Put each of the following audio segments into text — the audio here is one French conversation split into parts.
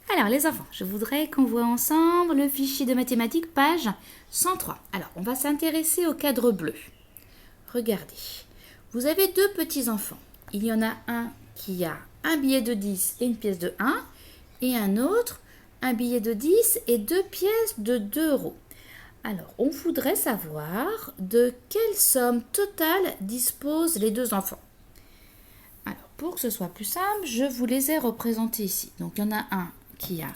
Alors les enfants, je voudrais qu'on voit ensemble le fichier de mathématiques page 103. Alors on va s'intéresser au cadre bleu. Regardez, vous avez deux petits enfants. Il y en a un qui a un billet de 10 et une pièce de 1 et un autre, un billet de 10 et deux pièces de 2 euros. Alors on voudrait savoir de quelle somme totale disposent les deux enfants. Alors pour que ce soit plus simple, je vous les ai représentés ici. Donc il y en a un qui a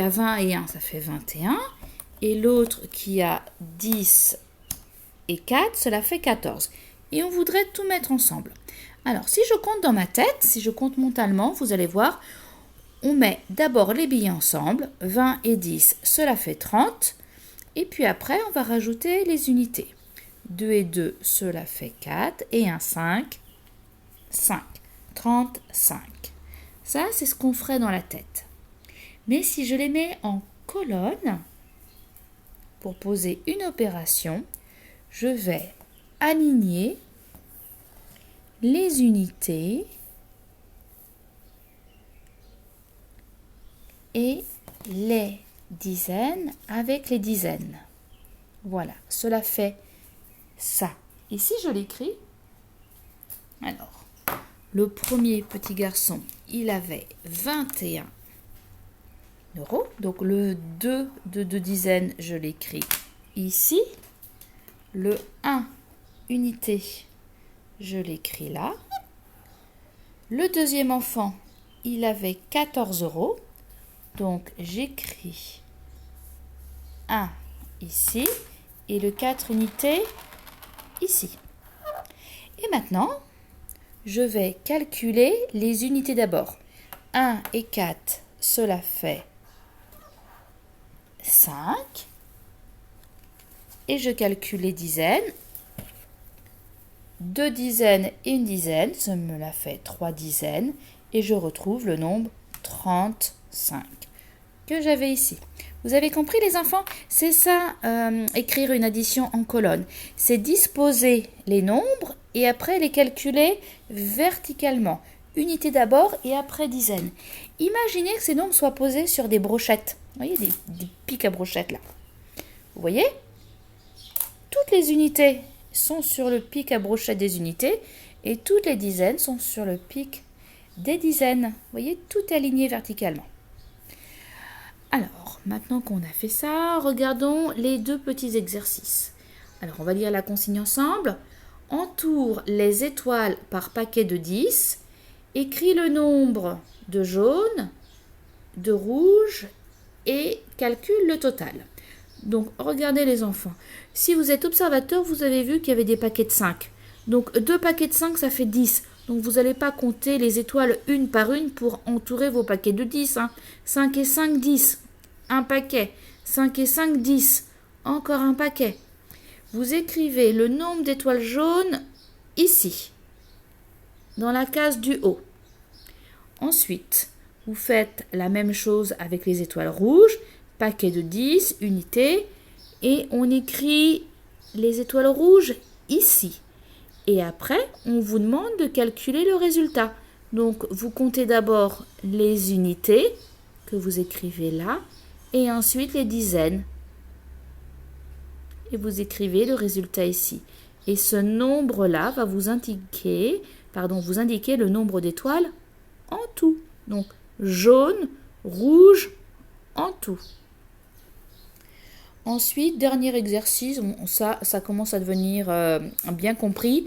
20 et 1, ça fait 21. Et l'autre qui a 10 et 4, cela fait 14. Et on voudrait tout mettre ensemble. Alors, si je compte dans ma tête, si je compte mentalement, vous allez voir, on met d'abord les billets ensemble. 20 et 10, cela fait 30. Et puis après, on va rajouter les unités. 2 et 2, cela fait 4. Et un 5, 5. 35. Ça, c'est ce qu'on ferait dans la tête. Mais si je les mets en colonne, pour poser une opération, je vais aligner les unités et les dizaines avec les dizaines. Voilà, cela fait ça. Et si je l'écris, alors, le premier petit garçon, il avait 21 euros. Donc le 2 de 2 dizaines, je l'écris ici. Le 1 unité, je l'écris là. Le deuxième enfant, il avait 14 euros. Donc j'écris 1 ici et le 4 unités ici. Et maintenant, je vais calculer les unités d'abord. 1 et 4, cela fait 5. Et je calcule les dizaines. 2 dizaines et une dizaine, ça me la fait 3 dizaines. Et je retrouve le nombre 35 que j'avais ici. Vous avez compris les enfants? C'est ça, écrire une addition en colonne. C'est disposer les nombres et après les calculer verticalement. Unité d'abord et après dizaines. Imaginez que ces nombres soient posés sur des brochettes. Vous voyez, des pics à brochettes là. Vous voyez? Toutes les unités sont sur le pic à brochette des unités et toutes les dizaines sont sur le pic des dizaines. Vous voyez, tout est aligné verticalement. Alors, maintenant qu'on a fait ça, regardons les deux petits exercices. Alors, on va lire la consigne ensemble. Entoure les étoiles par paquet de 10. Écris le nombre de jaunes, de rouges et calcule le total. Donc, regardez les enfants. Si vous êtes observateur, vous avez vu qu'il y avait des paquets de 5. Donc, 2 paquets de 5, ça fait 10. Donc, vous n'allez pas compter les étoiles une par une pour entourer vos paquets de 10. 5 et 5, 10. Un paquet. 5 et 5, 10. Encore un paquet. Vous écrivez le nombre d'étoiles jaunes ici, dans la case du haut. Ensuite, vous faites la même chose avec les étoiles rouges. Paquet de 10, unités. Et on écrit les étoiles rouges ici. Et après, on vous demande de calculer le résultat. Donc, vous comptez d'abord les unités que vous écrivez là. Et ensuite les dizaines. Et vous écrivez le résultat ici. Et ce nombre-là va vous indiquer le nombre d'étoiles en tout. Donc, jaune, rouge, en tout. Ensuite, dernier exercice, ça commence à devenir bien compris.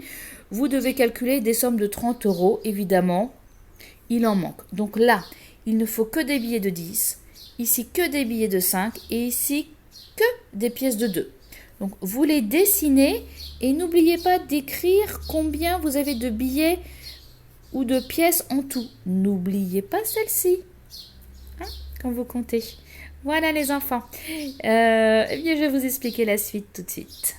Vous devez calculer des sommes de 30 euros, évidemment. Il en manque. Donc là, il ne faut que des billets de 10. Ici, que des billets de 5. Et ici, que des pièces de 2. Donc, vous les dessinez et n'oubliez pas d'écrire combien vous avez de billets ou de pièces en tout. N'oubliez pas celle-ci, quand vous comptez. Voilà les enfants. Eh bien, je vais vous expliquer la suite tout de suite.